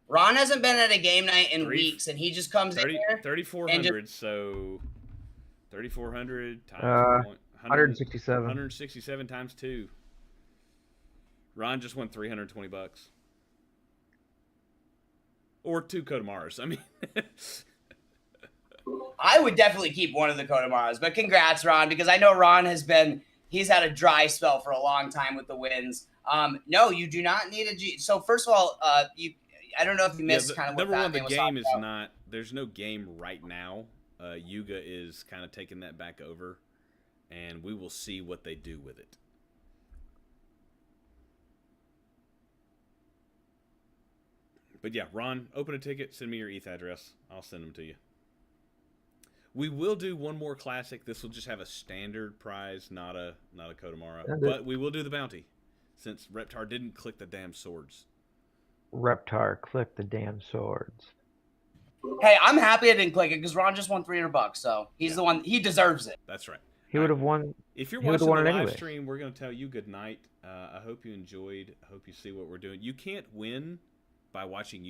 Ron hasn't been at a game night in 30 weeks, and he just comes in here. 3,400. So 3,400 times 167. 167 times 2. Ron just won $320. Or 2 Kodomaras. I mean, I would definitely keep one of the Kodomaras, but congrats, Ron, because I know Ron he's had a dry spell for a long time with the wins. No, you do not need a G. So first of all, I don't know if you missed kind of what number one. Fat The Man was game talking is about. not. There's no game right now. Yuga is kind of taking that back over, and we will see what they do with it. But yeah, Ron, open a ticket. Send me your ETH address. I'll send them to you. We will do one more classic. This will just have a standard prize, not a Kodomara. But we will do the bounty, since Reptar didn't click the damn swords. Reptar, click the damn swords. Hey, I'm happy I didn't click it because Ron just won $300, so he's the one. He deserves it. That's right. He would have won. If you're He would've watching the won it live anyways. stream, we're going to tell you good night. I hope you enjoyed. I hope you see what we're doing. You can't win by watching